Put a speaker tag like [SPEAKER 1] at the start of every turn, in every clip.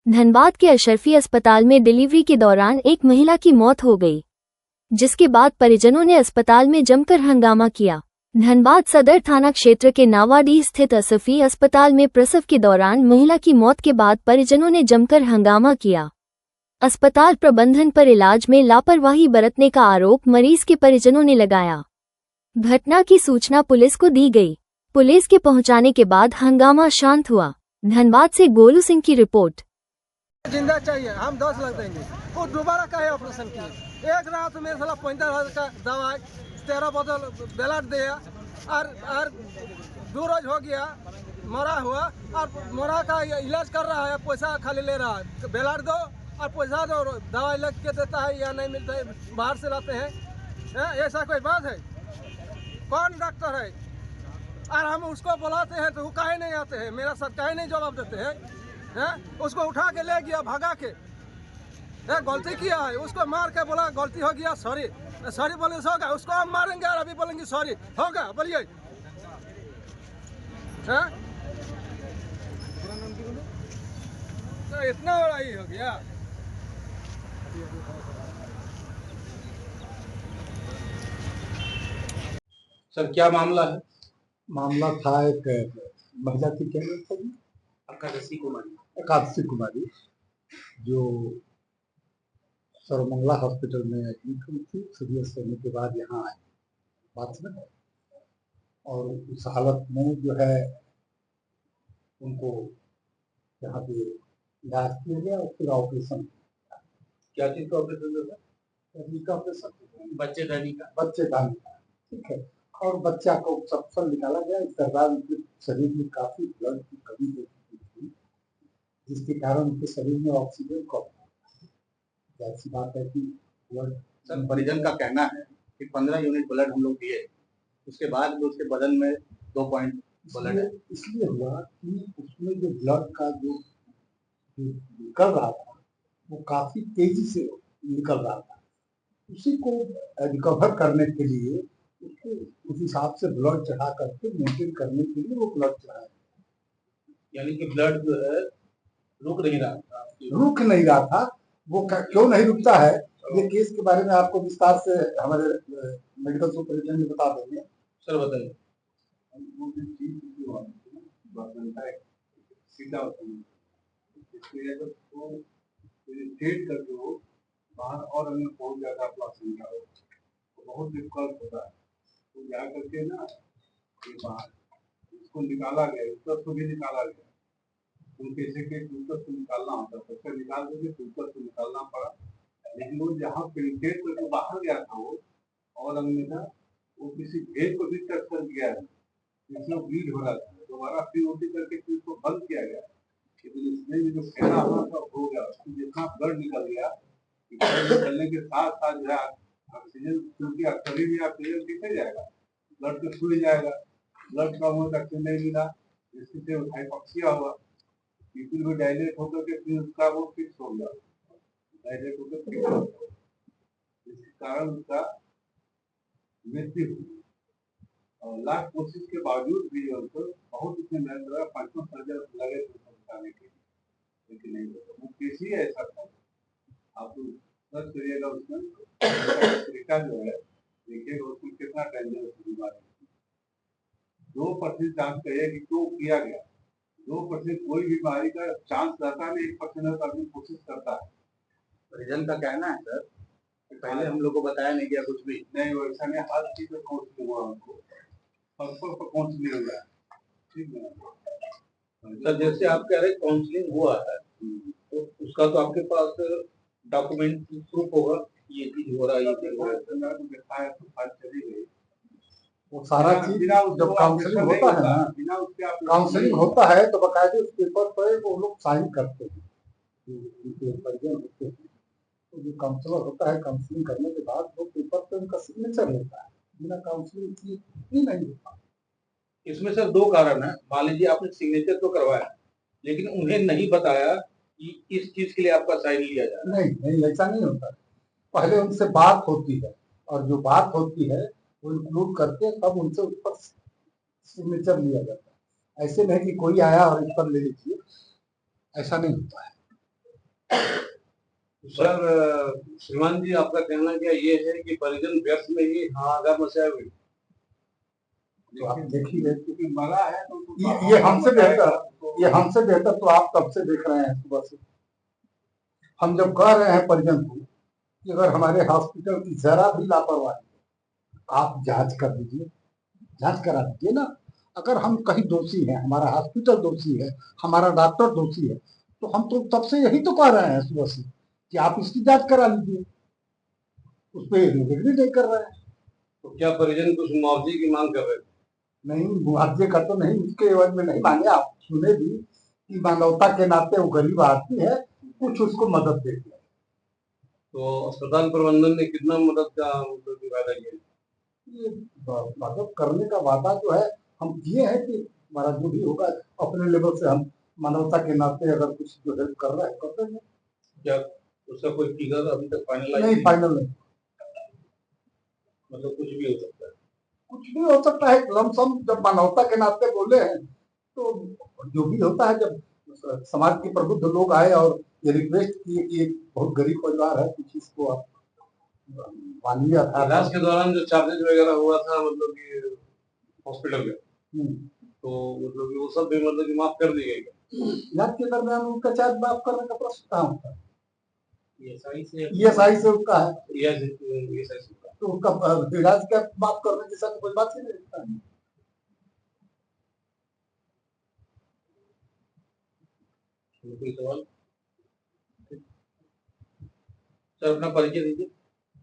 [SPEAKER 1] धनबाद के अशरफी अस्पताल में डिलीवरी के दौरान एक महिला की मौत हो गई, जिसके बाद परिजनों ने अस्पताल में जमकर हंगामा किया। धनबाद सदर थाना क्षेत्र के नावाडीह स्थित अशरफी अस्पताल में प्रसव के दौरान महिला की मौत के बाद परिजनों ने जमकर हंगामा किया। अस्पताल प्रबंधन पर इलाज में लापरवाही बरतने का आरोप मरीज के परिजनों ने लगाया। घटना की सूचना पुलिस को दी गई। पुलिस के पहुंचाने के बाद हंगामा शांत हुआ। धनबाद से गोलू सिंह की रिपोर्ट।
[SPEAKER 2] जिंदा चाहिए, हम 10 लाख देंगे। वो दोबारा काहे ऑपरेशन किए? एक रात में साला 15,000 का दवाई 13 बोतल ब्लड दिया और 2 रोज हो गया मरा हुआ और मरा का इलाज कर रहा है, पैसा खाली ले रहा है। ब्लड दो और पैसा दो, दवाई लग के देता है या नहीं मिलता है, बाहर से लाते हैं। ऐसा कोई बात है? कौन डॉक्टर है? और हम उसको बुलाते हैं तो वो काहे नहीं आते हैं? मेरा सर काहे नहीं जवाब देते हैं? उसको उठा के ले गया भगा के, गलती किया है, उसको मार के बोला गलती हो गया, सॉरी सॉरी बोलने से होगा? उसको हम मारेंगे और अभी बोलेंगे सॉरी होगा? बोलिए। तो इतना बड़ा ही हो गया।
[SPEAKER 3] सर क्या मामला है?
[SPEAKER 4] मामला था एक महिला की, क्या नाम था जी? एकादशी कुमारी, जो सर्वमंगला हॉस्पिटल में एडमिट हुई थी। सीरियस होने के बाद यहाँ आई बात में, और उस हालत में जो है उनको यहाँ पे इलाज किया गया और फिर ऑपरेशन।
[SPEAKER 3] क्या चीज का ऑपरेशन?
[SPEAKER 4] का ऑपरेशन,
[SPEAKER 3] बच्चेदानी का।
[SPEAKER 4] बच्चेदानी का, ठीक है। और बच्चा को सब निकाला गया। इस दौरान उनके शरीर में काफी ब्लड की कमी हो चुकी थी, जिसके कारण उनके शरीर में ऑक्सीजन कम। ऐसी बात है कि ब्लड,
[SPEAKER 3] सर परिजन का कहना है कि 15 यूनिट ब्लड हम लोग दिए, उसके बाद भी उसके बदन में 2 पॉइंट ब्लड है।
[SPEAKER 4] इसलिए हुआ कि उसमें जो ब्लड का जो निकल रहा था वो काफी तेजी से निकल रहा था। उसी को रिकवर करने के लिए उसको उस हिसाब से ब्लड चढ़ा करके मेंटेन करने के लिए वो ब्लड चढ़ाया।
[SPEAKER 3] यानी कि ब्लड जो है रुक नहीं रहा
[SPEAKER 4] था। वो क्यों नहीं रुकता है, ये केस के बारे में आपको विस्तार से हमारे मेडिकल सुपरिटेंडेंट बता देंगे।
[SPEAKER 3] सर बताइए।
[SPEAKER 5] बाहर और अन्य बहुत ज्यादा प्लास्टिक का बहुत डिफिकल्ट होता है, तो जा करके ना ये बाहर इसको निकाला गया, उसको भी निकाला गया। उनके से निकालना होता है, तो निकाल देंगे तो निकालना पड़ा। लेकिन वो जहाँ पेनिट्रेट करके बाहर गया था वो, और अन्यथा वो किसी भेद को भी टच कर गया है, जिसमें ब्लीड हो रहा था। दोबारा फिर ओटी करके फिर उसको बंद किया गया, लेकिन इसमें भी जो फैला हुआ था हो गया। जितना ब्लड निकल गया, निकलने के साथ साथ जो है ऑक्सीजन, क्योंकि शरीर में ऑक्सीजन कितने जाएगा, ब्लड तो छूट जाएगा। ब्लड कम हो, ऑक्सीजन नहीं मिला, जिससे हाइपोक्सिया हुआ, पीपल भी डायलेट होकर के फिर उसका वो फिक्स हो गया, डायलेट होकर फिक्स हो गया, जिसके कारण उसका मृत्यु हुई। और लाख कोशिश के बावजूद भी उनको बहुत उसमें मेहनत लगा, 5 सर्जन लगे थे बताने के, लेकिन नहीं होता। वो केस ही ऐसा था, आप सर्च करिएगा उसमें तरीका जो है, देखिएगा उसमें कितना डेंजरस बीमारी। 2% चांस कहिए कि क्यों किया गया। 2% कोई बीमारी का चांस रहता है, 1% आदमी कोशिश करता है।
[SPEAKER 3] परिजन का कहना है सर कि पहले हम लोग को बताया नहीं गया कुछ भी
[SPEAKER 5] नहीं, वैसा नहीं, हर चीज में काउंसलिंग हुआ हमको, सबको काउंसलिंग हो गया, ठीक है।
[SPEAKER 3] सर जैसे आप कह रहे काउंसलिंग हुआ है, तो उसका तो आपके पास डॉक्यूमेंट प्रूफ होगा, ये चीज हो रहा है, ये चीज हो रहा है,
[SPEAKER 5] तो फाइल चली गई।
[SPEAKER 4] वो सारा चीज जब काउंसलिंग होता है ना, काउंसलिंग होता है तो बकायदे उस पेपर पर वो लोग साइन करते हैं, परिजन होते हैं। तो जो काउंसलर होता है, काउंसलिंग करने के बाद वो पेपर पे उनका सिग्नेचर होता है। बिना काउंसलिंग की ही नहीं होता।
[SPEAKER 3] इसमें सर 2 कारण है। मान लीजिए आपने सिग्नेचर तो करवाया, लेकिन उन्हें नहीं बताया कि इस चीज के लिए आपका साइन लिया जाए।
[SPEAKER 4] नहीं, ऐसा नहीं होता। पहले उनसे बात होती है, और जो बात होती है वो इंक्लूड करके तब उनसे उस पर सिग्नेचर लिया जाता है। ऐसे नहीं कि कोई आया और इस पर ले लीजिए, ऐसा नहीं होता है।
[SPEAKER 5] सर श्रीमान जी, आपका कहना क्या ये है कि परिजन व्यर्थ में ही हाहाकार मचाए हुए?
[SPEAKER 4] तो आप देखिए,
[SPEAKER 5] क्योंकि मरा है तो
[SPEAKER 4] ये हमसे बेहतर तो आप कब से देख रहे हैं सुबह से। हम जब कह रहे हैं परिजन को कि अगर हमारे हॉस्पिटल की जरा भी लापरवाही, आप जांच कर लीजिए, जांच करा दीजिए ना। अगर हम कहीं दोषी हैं, हमारा हॉस्पिटल दोषी है, हमारा डॉक्टर दोषी है, तो हम तो तब से यही तो कह रहे हैं सुबह से कि आप इसकी जांच करा लीजिए। उस पर निर्णय नहीं कर रहे हैं।
[SPEAKER 5] तो क्या परिजन कुछ मुआवजे की मांग कर रहे थे?
[SPEAKER 4] नहीं, मुआवजे का तो नहीं, उसके एवज में नहीं मांगे। आप सुने भी कि मानवता के नाते वो गरीब आदमी है, कुछ उसको मदद दे दिया।
[SPEAKER 5] तो अस्पताल प्रबंधन ने कितना मदद का मतलब वादा किया?
[SPEAKER 4] ये मदद करने का वादा जो है हम किए हैं कि हमारा जो भी होगा अपने लेवल से हम मानवता के नाते अगर कुछ जो हेल्प कर रहे हैं करते हैं।
[SPEAKER 5] क्या उसका कोई फिगर अभी तक फाइनलाइज
[SPEAKER 4] नहीं, फाइनल नहीं।
[SPEAKER 5] मतलब कुछ भी हो सकता है?
[SPEAKER 4] कुछ भी हो सकता है। लमसम जब मानवता के नाते बोले हैं तो जो भी होता है, जब समाज के प्रबुद्ध लोग आए और ये रिक्वेस्ट किए कि एक बहुत गरीब परिवार है, कुछ इसको आप मानवीय
[SPEAKER 5] इलाज के दौरान जो चार्जेस वगैरह हुआ था मतलब कि हॉस्पिटल में, तो मतलब कि वो सब भी मतलब कि माफ कर दी गई?
[SPEAKER 4] इलाज के दरमियान उनका चार्ज माफ करने का प्रश्न कहाँ होता है।
[SPEAKER 5] ईएसआई
[SPEAKER 4] से उसका है,
[SPEAKER 5] ईएसआई
[SPEAKER 4] तो उसका इलाज का माफ करने जैसा तो कोई बात ही नहीं होता है।
[SPEAKER 5] कोई सवाल? सर अपना परिचय दीजिए।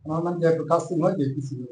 [SPEAKER 4] हमारा नाम जयप्रकाश सिंह है, जेपीसी में।